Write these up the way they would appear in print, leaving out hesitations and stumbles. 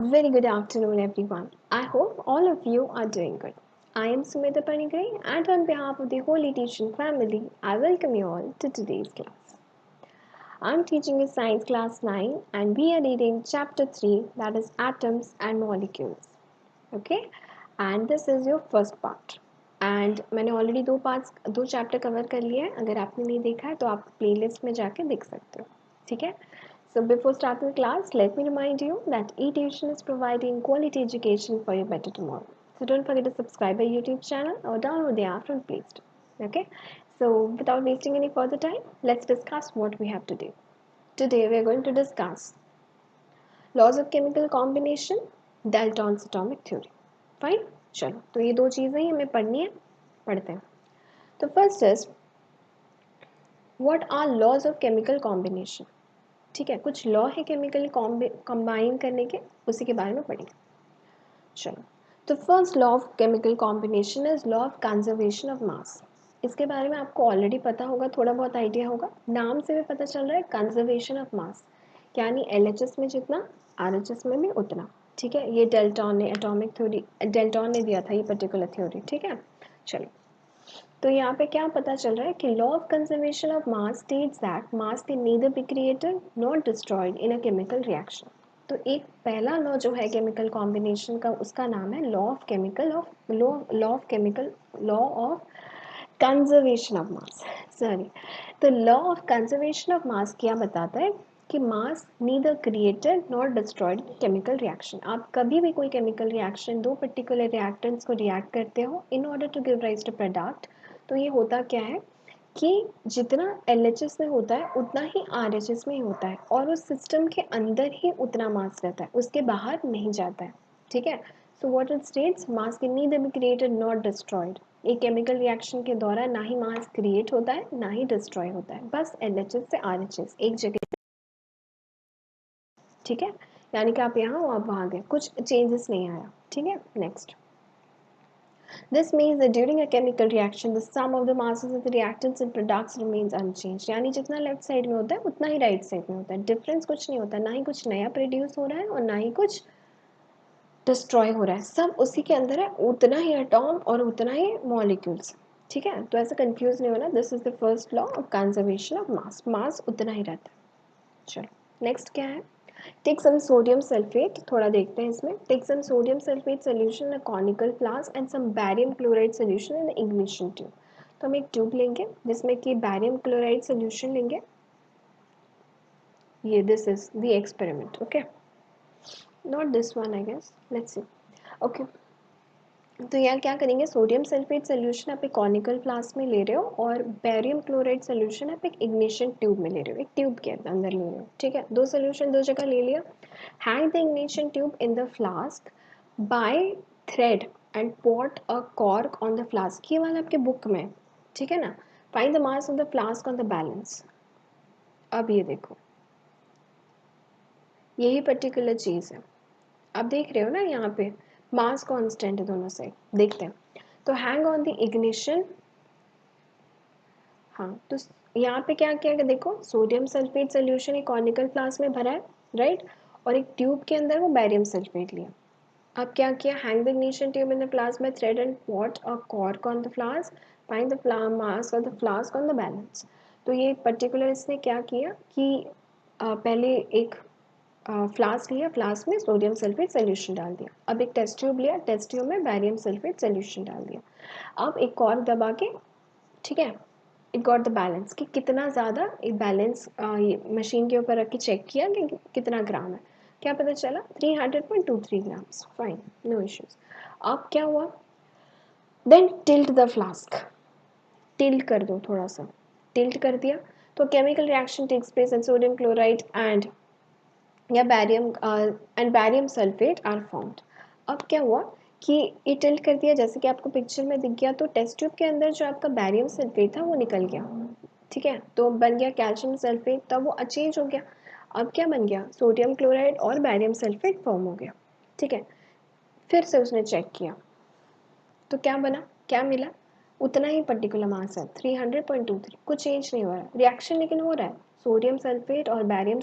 Very good afternoon, everyone. I hope all of you are doing good. I am Sumita Panigri, and on behalf of the Holy Teaching family, I welcome you all to today's class. I'm teaching a science class 9, and we are reading chapter 3, that is atoms and molecules. Okay, and this is your first part. And मैंने already दो chapter cover कर लिए हैं. अगर आपने नहीं देखा है तो आप प्लेलिस्ट में जाके देख सकते हो. ठीक है. So before starting the class, let me remind you that eTuition is providing quality education for your better tomorrow. So don't forget to subscribe our YouTube channel or download the app from Play Store. Okay. So without wasting any further time, let's discuss what we have today. Today we are going to discuss laws of chemical combination, Dalton's atomic theory. Fine. चलो तो ये दो चीज़ें ही हमें पढ़नी है. पढ़ते हैं. तो first is what are laws of chemical combination. ठीक है, कुछ लॉ है केमिकल कंबाइन करने के, उसी के बारे में पढ़ेंगे. चलो, तो first law of chemical combination is law of conservation of मास. इसके बारे में आपको ऑलरेडी पता होगा, थोड़ा बहुत आइडिया होगा. नाम से भी पता चल रहा है कंजर्वेशन ऑफ मास, यानी LHS में जितना RHS में भी उतना. ठीक है, ये डेल्टॉन ने एटॉमिक थ्योरी, डेल्टॉन ने दिया था ये पर्टिकुलर थ्योरी. ठीक है. चलो, तो यहाँ पे क्या पता चल रहा है कि law of conservation of mass states that mass can neither be created not destroyed in a chemical reaction. तो एक पहला लॉ जो है केमिकल कॉम्बिनेशन का, उसका नाम है law of conservation of mass. Sorry. तो law of conservation of mass क्या बताता है कि mass neither created not destroyed chemical reaction. आप कभी भी कोई केमिकल रिएक्शन, दो पर्टिकुलर रिएक्टेंट्स को रिएक्ट करते हो in order to give rise to product, तो ये होता क्या है कि जितना LHS में होता है उतना ही RHS में ही होता है, और उस सिस्टम के अंदर ही उतना मास रहता है, उसके बाहर नहीं जाता है. ठीक है. So what it states, mass can neither be created not destroyed. एक केमिकल रिएक्शन के दौरान ना ही मास क्रिएट होता है ना ही डिस्ट्रॉय होता है, बस LHS से RHS एक जगह. ठीक है, यानी कि आप यहाँ हो आप वहाँ गए, कुछ चेंजेस नहीं आया. ठीक है. Next, this means that during a chemical reaction the sum of the masses of the reactants and products remains unchanged. यानी जितना लेफ्ट साइड में होता है उतना ही राइट साइड में होता है. डिफरेंस कुछ नहीं होता, ना ही कुछ नया प्रोड्यूस हो रहा है और ना ही कुछ डिस्ट्रॉय हो रहा है. सब उसी के अंदर है, उतना ही एटॉम और उतना ही मॉलिक्यूल्स. ठीक है, तो ऐसा कंफ्यूज नहीं होना. This is the first law of conservation of mass. Mass उतना ही रहता है. चलो, नेक्स्ट क्या है. टेक सम सोडियम सल्फेट, थोड़ा देखते हैं इसमें. Take some sodium sulphate solution in a conical flask and some barium chloride solution in ignition tube. तो हम एक ट्यूब लेंगे जिसमें कि बैरियम क्लोराइड सोल्यूशन लेंगे. ये this is the experiment. Okay, not this one I guess. Let's see. Okay, तो यहाँ क्या करेंगे, सोडियम सल्फेट सोल्यूशन आप एक कॉनिकल फ्लास्क में ले रहे हो और बैरियम क्लोराइड सोल्यूशन आप एक इग्निशन ट्यूब में ले रहे हो, एक ट्यूब के अंदर ले रहे हो. ठीक है, दो सोल्यूशन दो जगह ले लिया. Hang the ignition tube in the flask by thread and put a cork on the flask. ये वाला आपके बुक में. ठीक है ना. Find the mass of the flask on the balance. अब ये देखो, यही पर्टिकुलर चीज़ है. आप देख रहे हो ना यहाँ पे मास कांस्टेंट है दोनों साइड. देखते हैं. तो हैंग ऑन द इग्निशन. हाँ, तो यहाँ पे क्या किया कि देखो, सोडियम सल्फेट सोल्यूशन एक कॉनिकल फ्लास्क में भरा है, राइट, और एक ट्यूब के अंदर वो बैरियम सल्फेट लिया. अब क्या किया, hang the ignition tube in the flask by thread and put a cork on the flask. Find the mass of the flask on the balance. तो ये पर्टिकुलर इसने क्या किया कि पहले एक फ्लास्क लिया, फ्लास्क में सोडियम सल्फेट सोल्यूशन डाल दिया. अब एक टेस्ट ट्यूब लिया, टेस्ट ट्यूब में बैरियम सल्फेट सोल्यूशन डाल दिया. अब एक कॉर्क दबा के, ठीक है, इट गॉट द बैलेंस कि कितना ज़्यादा एक बैलेंस मशीन के ऊपर रख के चेक किया कि कितना ग्राम है. क्या पता चला, 300.23 ग्राम्स. Fine, no issues. अब क्या हुआ, then tilt the flask. Tilt कर दो थोड़ा सा. टिल्ट कर दिया तो chemical reaction takes place and sodium chloride and या बैरियम सल्फेट आर फॉर्म्ड. अब क्या हुआ कि ये टिल्ट कर दिया, जैसे कि आपको पिक्चर में दिख गया. तो टेस्ट ट्यूब के अंदर जो आपका बैरियम सल्फेट था वो निकल गया. ठीक है, तो बन गया कैल्शियम सल्फेट. तब वो अचेंज हो गया. अब क्या बन गया, सोडियम क्लोराइड और बैरियम सल्फेट फॉर्म हो गया. ठीक है, फिर से उसने चेक किया तो क्या बना, क्या मिला, उतना ही पर्टिकुलर मास है, 300.23. कुछ चेंज नहीं हो रहा है. रिएक्शन लेकिन हो रहा है. सोडियम सल्फेट और बैरियम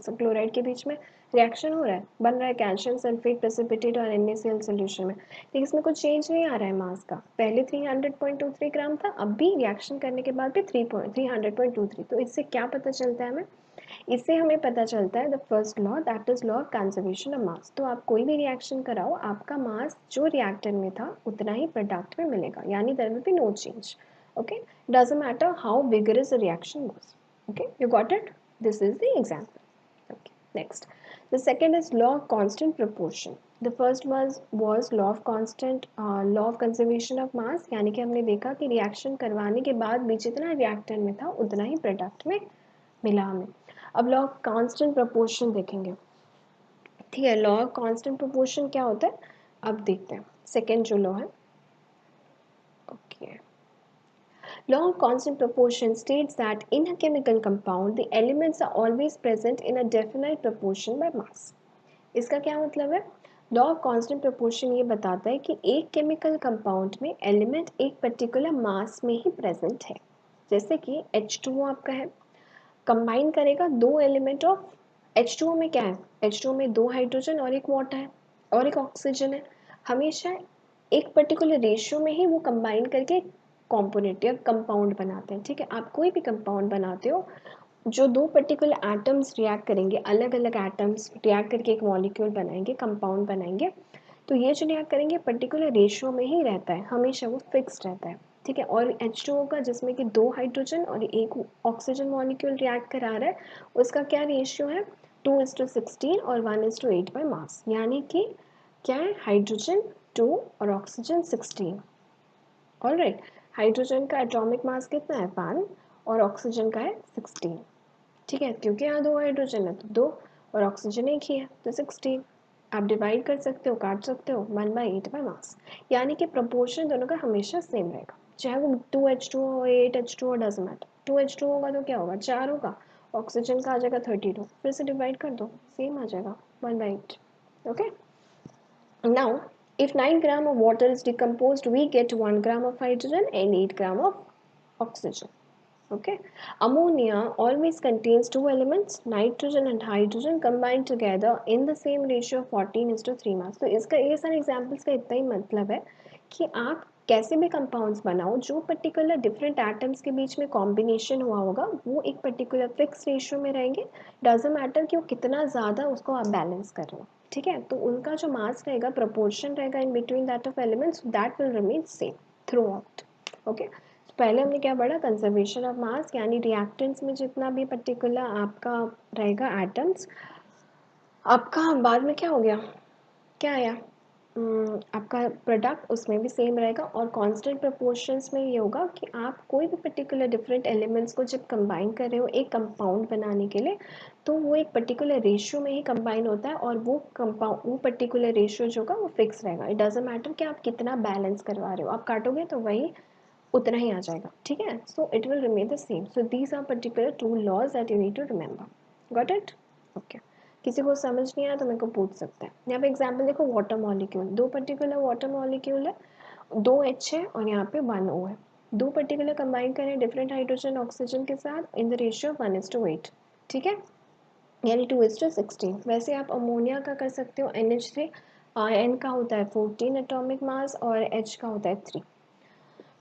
क्लोराइड के बीच में रिएक्शन हो रहा है, बन रहा है कैल्शियम सल्फेट प्रेसिपिटेट और NaCl सोल्यूशन में, लेकिन इसमें कुछ चेंज नहीं आ रहा है मास का। पहले 300.23 ग्राम था, अब भी रिएक्शन करने के बाद भी 300.23। तो इससे क्या पता चलता है हमें? इससे हमें पता चलता है the first law, that is law of conservation of मास। तो आप कोई भी रिएक्शन कराओ, आपका मास जो रिएक्टर में था उतना ही प्रोडक्ट में मिलेगा, यानी there will be no change. Okay, doesn't matter how vigorous the reaction was. Okay, you got it? This is the example. Okay, next. The second is law of constant proportion. The first was law of constant law of conservation of mass, यानी कि हमने देखा कि reaction करवाने के बाद भी जितना रिएक्टर में था उतना ही प्रोडक्ट में मिला हमें। अब लॉ ऑफ कांस्टेंट प्रोपोर्शन देखेंगे। ठीक है, लॉ ऑफ कांस्टेंट प्रोपोर्शन क्या होता है अब देखते हैं। सेकेंड जो लॉ है, okay, law of constant proportion states that in a chemical compound the elements are always present in a definite proportion by mass. इसका क्या मतलब है? लॉ ऑफ कांस्टेंट प्रोपोर्शन ये बताता है कि एक केमिकल कंपाउंड में एलिमेंट एक पर्टिकुलर मास में ही प्रेजेंट है। जैसे कि H2O आपका है, कंबाइन करेगा दो एलिमेंट ऑफ H2O में क्या है? H2O में दो हाइड्रोजन और एक वाटर है और एक ऑक्सीजन है। हमेशा एक पर्टिकुलर रेशियो में ही वो कंबाइन करके कॉम्पोनेंट या कंपाउंड बनाते हैं। ठीक है, आप कोई भी कंपाउंड बनाते हो, जो दो पर्टिकुलर एटम्स रिएक्ट करेंगे, अलग अलग एटम्स रिएक्ट करके एक मॉलिक्यूल बनाएंगे, कंपाउंड बनाएंगे, तो ये जो रिएक्ट करेंगे पर्टिकुलर रेशियो में ही रहता है, हमेशा वो फिक्स्ड रहता है। ठीक है, और H2O का जिसमें कि दो हाइड्रोजन और एक ऑक्सीजन मॉलिक्यूल रिएक्ट करा रहा है, उसका क्या रेशियो है? 2:16 और 1:8 बाय मास, यानी कि क्या है? हाइड्रोजन 2 और ऑक्सीजन 16। ऑलराइट, हाइड्रोजन का एटॉमिक मास कितना है? 5 और ऑक्सीजन का है 16। ठीक है, क्योंकि यहाँ दो हाइड्रोजन है तो दो और ऑक्सीजन एक ही है तो 16। आप डिवाइड कर सकते हो, काट सकते हो, 1/8 बाय मास, यानी कि प्रोपोर्शन दोनों का हमेशा सेम रहेगा, चाहे वो 2H2 हो 8H2 हो, डजंट मैटर। 2H2 होगा तो क्या होगा? 4 होगा, ऑक्सीजन का आ जाएगा 32, फिर से डिवाइड कर दो, सेम आ जाएगा 1/8। Okay, now if 9 gram of water is decomposed, we get 1 gram of hydrogen and 8 gram of oxygen. Okay, ammonia always contains two elements, nitrogen and hydrogen, combined together in the same ratio of 14:3 mass. तो इसका ये सारे examples का इतना ही मतलब है कि आप कैसे भी कंपाउंड्स बनाओ, जो पर्टिकुलर डिफरेंट एटम्स के बीच में कॉम्बिनेशन हुआ होगा वो एक पर्टिकुलर फिक्स रेशियो में रहेंगे। डजेंट मैटर कि वो कितना ज़्यादा उसको आप बैलेंस कर रहे हो। ठीक है, तो उनका जो मास रहेगा, प्रोपोर्शन रहेगा in between that of elements, that will remain same through out. Okay, पहले हमने क्या पढ़ा? कंजर्वेशन ऑफ मास, यानी रिएक्टेंट्स में जितना भी पर्टिकुलर आपका रहेगा एटम्स, आपका बाद में क्या हो गया, क्या आया? आपका प्रोडक्ट उसमें भी सेम रहेगा। और कांस्टेंट प्रोपोर्शंस में ये होगा कि आप कोई भी पर्टिकुलर डिफरेंट एलिमेंट्स को जब कंबाइन कर रहे हो एक कंपाउंड बनाने के लिए, तो वो एक पर्टिकुलर रेशियो में ही कंबाइन होता है और वो कंपाउंड, वो पर्टिकुलर रेशियो जो होगा वो फिक्स रहेगा। इट डजेंट मैटर कि आप कितना बैलेंस करवा रहे हो, आप काटोगे तो वही उतना ही आ जाएगा। ठीक है, so it will remain the same. So these are particular two laws that you need to remember. Got it? Okay, किसी को समझ नहीं आया तो मेरे को पूछ सकते हैं। यहाँ पे एग्जाम्पल देखो, वाटर मॉलिक्यूल, दो पर्टिकुलर वाटर मॉलिक्यूल है, 2H है और यहाँ पे 1O है। दो पर्टिकुलर कंबाइन करें डिफरेंट हाइड्रोजन ऑक्सीजन के साथ इन द रेशियो 1:8। ठीक है, यानी 2:16। वैसे आप अमोनिया का कर सकते हो, NH3, N का होता है 14 एटॉमिक मास और H का होता है 3,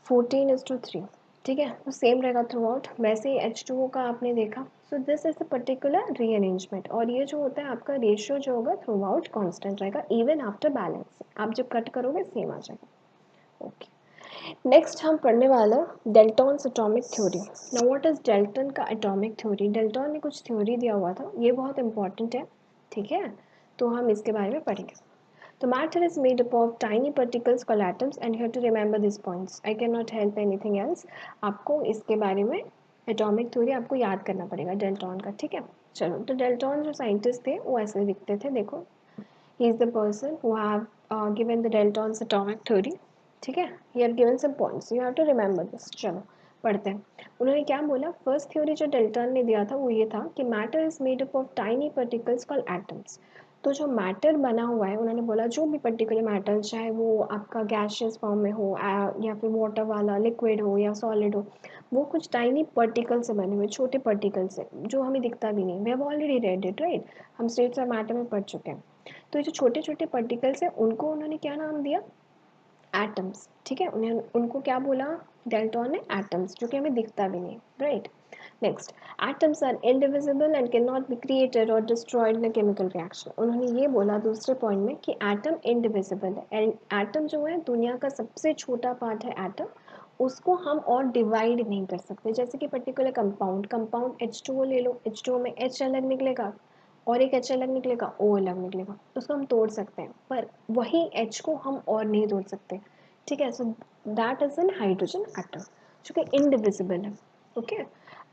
14:3। ठीक है, तो सेम रहेगा थ्रू आउट। वैसे ही H2O का आपने देखा। So this is the particular rearrangement, और ये जो होता है आपका रेशियो जो होगा थ्रू आउट कॉन्स्टेंट रहेगा इवन आफ्टर बैलेंसिंग। आप जब कट करोगे सेम आ जाएगा। ओके, नेक्स्ट हम पढ़ने वाला Dalton's atomic theory. Now what is Dalton का एटॉमिक थ्योरी? डेल्टन ने कुछ थ्योरी दिया हुआ था, ये बहुत इंपॉर्टेंट है। ठीक है, तो हम इसके बारे में पढ़ेंगे। The matter is made up of tiny particles called atoms, and you have to remember these points. I cannot help anything else. आपको इसके बारे में एटॉमिक थ्योरी आपको याद करना पड़ेगा डेल्टॉन का। ठीक है, चलो, तो डेल्टॉन जो साइंटिस्ट थे वो ऐसे लिखते थे, देखो, he is the person who have given the Dalton's atomic theory. ठीक है, he have given some points, you have to remember this. चलो पढ़ते हैं। उन्होंने क्या बोला? फर्स्ट थ्योरी जो डेल्टन ने दिया था वो ये था कि matter is made up of tiny particles called atoms. तो जो मैटर बना हुआ है उन्होंने बोला जो भी पर्टिकुलर मैटर चाहे वो आपका गैसियस फॉर्म में हो या फिर वाटर वाला लिक्विड हो या सॉलिड हो, वो कुछ टाइनी पार्टिकल से बने हुए छोटे पार्टिकल से जो हमें दिखता भी नहीं। We have already read it right, हम स्टेट्स ऑफ मैटर में पढ़ चुके हैं। तो ये जो छोटे छोटे पार्टिकल्स हैं उनको उन्होंने क्या नाम दिया, एटम्स। ठीक है, उन्हें उनको क्या बोला डेल्टॉन ने, एटम्स, जो कि हमें दिखता भी नहीं right. Next, atoms are indivisible and can not be created और destroyed in a chemical reaction. उन्होंने ये बोला दूसरे पॉइंट में कि एटम इनडिविजिबल है एंड एटम जो है दुनिया का सबसे छोटा पार्ट है एटम, उसको हम और डिवाइड नहीं कर सकते। जैसे कि पर्टिकुलर कंपाउंड, कंपाउंड H2O ले लो, H2O में H अलग निकलेगा और एक H अलग निकलेगा, O अलग निकलेगा, उसको हम तोड़ सकते हैं पर वही H को हम और नहीं तोड़ सकते। ठीक है, so that is an hydrogen atom जो कि इनडिविजिबल है। ओके,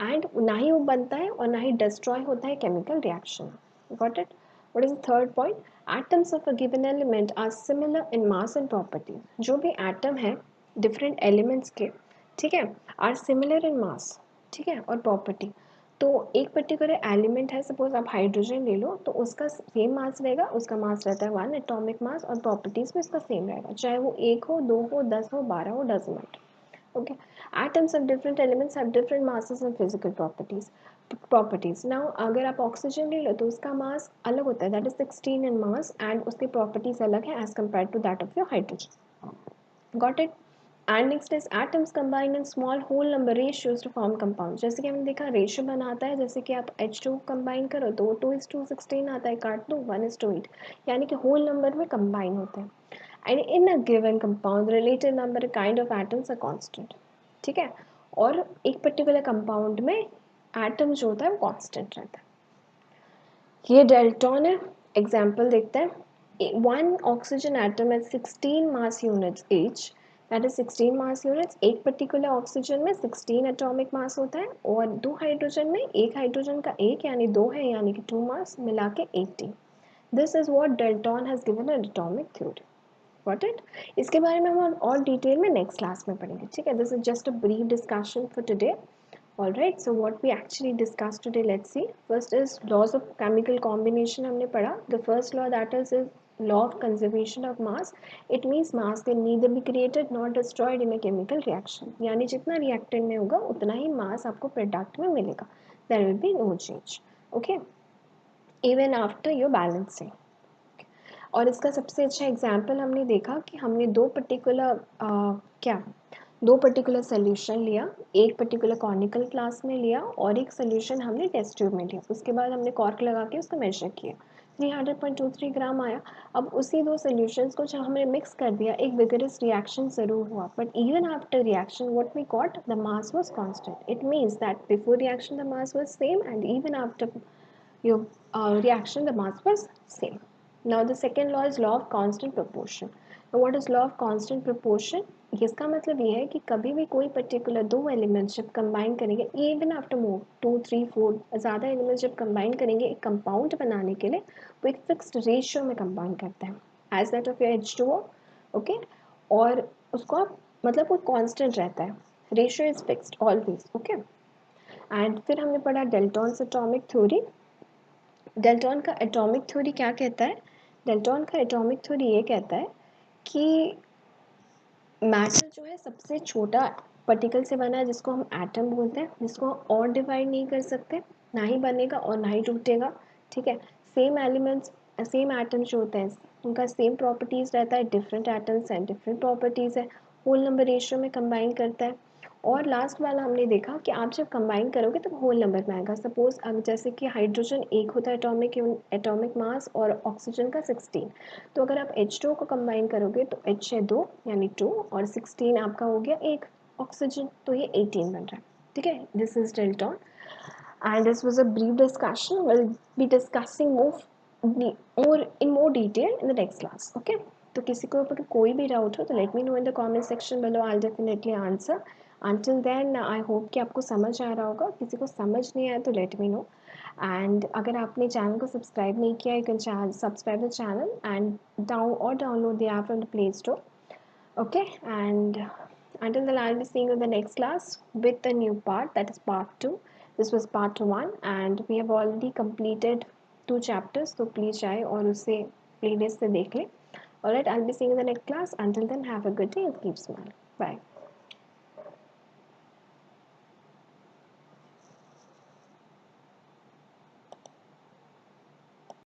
एंड ना ही वो बनता है और ना ही डिस्ट्रॉय होता है chemical reaction. Got it. What is the third point, atoms of a given element are similar in mass and property. जो भी एटम है डिफरेंट एलिमेंट्स के, ठीक है, आर सिमिलर इन मास, ठीक है, और प्रॉपर्टी। तो एक पर्टिकुलर एलिमेंट है, सपोज आप हाइड्रोजन ले लो, तो उसका सेम मास रहेगा, उसका मास रहता है 1 एटॉमिक मास, और प्रॉपर्टीज में इसका सेम रहेगा, चाहे वो 1 हो, 2 हो, 10 हो, 12 हो, doesn't matter. Okay, atoms of different elements have different masses and physical properties. Now अगर आप ऑक्सीजन ले लो तो उसका मास अलग होता है, that is 16 in mass, and उसकी प्रॉपर्टीज अलग है as compared to that of your hydrogen. Got it. And next is atoms combine in small whole number ratios to form compound. जैसे कि हमने देखा रेशियो बनाता है, जैसे कि आप H2 कंबाइन करो तो 2:16 आता है, काट दो 1:8, यानी कि होल नंबर में कंबाइन होते हैं। And in a given compound related number kind of atoms are constant. ठीक है, और एक पर्टिकुलर कंपाउंड में एटम जो होता है वो कांस्टेंट रहता है। ये डेल्टॉन है, एग्जाम्पल देखते हैं। One oxygen atom at 16 mass units each, that is 16 mass units. एक पर्टिकुलर ऑक्सीजन में 16 एटॉमिक मास होता है, और दो हाइड्रोजन में, एक हाइड्रोजन का एक यानी दो है, यानी कि 2 मास मिला के 18। This is what Dalton has given an atomic theory. Got it. इसके बारे में हम और डिटेल में नेक्स्ट क्लास में पढ़ेंगे। ठीक है, this is just a brief discussion for today. All right, so what we actually discussed today, let's see. First is laws of chemical combination हमने पढ़ा. The first law, that is law of conservation of mass. It means mass can neither be created nor destroyed in a chemical reaction. यानी जितना reactant में होगा उतना ही mass आपको product में मिलेगा. There will be no change. Okay. Even after your balancing. और इसका सबसे अच्छा एग्जाम्पल हमने देखा कि हमने क्या दो पर्टिकुलर सोल्यूशन लिया, एक पर्टिकुलर कॉनिकल क्लास में लिया और एक सोल्यूशन हमने टेस्ट ट्यूब में लिया। उसके बाद हमने कॉर्क लगा के उसको मेजर किया, 300.23 ग्राम आया। अब उसी दो सोल्यूशंस को जब हमने मिक्स कर दिया, एक विगरस रिएक्शन जरूर हुआ, but even after reaction what we got, the mass was constant. It means that before reaction the mass was same and even after your reaction the mass was same. Now the second law is law of constant proportion. Now what is law of constant proportion? इसका मतलब ये है कि कभी भी कोई particular दो elements जब कंबाइन करेंगे, इवन आफ्टर मोर 2 3 4 ज़्यादा एलिमेंट्स जब कंबाइन करेंगे एक कंपाउंड बनाने के लिए, वो एक फिक्स्ड रेशियो में कंबाइन करते हैं as that of H2O। Okay, और उसको आप मतलब वो कांस्टेंट रहता है, ratio is fixed always. Okay, and फिर हमने पढ़ा डेल्टॉन्स एटॉमिक थ्योरी। डेल्टॉन का एटॉमिक थ्योरी क्या कहता है? डेल्टॉन का एटॉमिक थ्योरी ये कहता है कि मैटर जो है सबसे छोटा पार्टिकल से बना है, जिसको हम एटम बोलते हैं, जिसको और डिवाइड नहीं कर सकते, ना ही बनेगा और ना ही टूटेगा। ठीक है, सेम एलिमेंट्स, सेम एटम्स जो होते हैं उनका सेम प्रॉपर्टीज रहता है, डिफरेंट एटम्स हैं डिफरेंट प्रॉपर्टीज है, होल नंबर रेशियो में कंबाइन करता है। और लास्ट वाला हमने देखा कि आप जब कंबाइन करोगे तो होल नंबर में आएगा। सपोज अब जैसे कि हाइड्रोजन एक होता है एटॉमिक मास और ऑक्सीजन का 16, तो अगर आप H2 को कंबाइन करोगे तो H है 2 यानी 2 और 16 आपका हो गया एक ऑक्सीजन, तो ये 18 बन रहा है। ठीक है, this is Dalton and this was a brief discussion. We'll be discussing more in more detail in the next class. Okay, तो किसी को अगर कोई भी डाउट हो तो let me know in the comment section below. I'll definitely answer. Until then I hope कि आपको समझ आ रहा होगा, किसी को समझ नहीं आया तो let me know. And अगर आपने चैनल को सब्सक्राइब नहीं किया, you can subscribe the channel and download the app from the Play Store. Okay, and until then I'll be seeing you in the next class with the new part, that is part 2. This was part 1 and we have already completed 2 chapters, तो please जाए और उसे playlist से देख लें. Alright, I'll be seeing you in the next class. Until then, have a good day and keep smiling. Bye.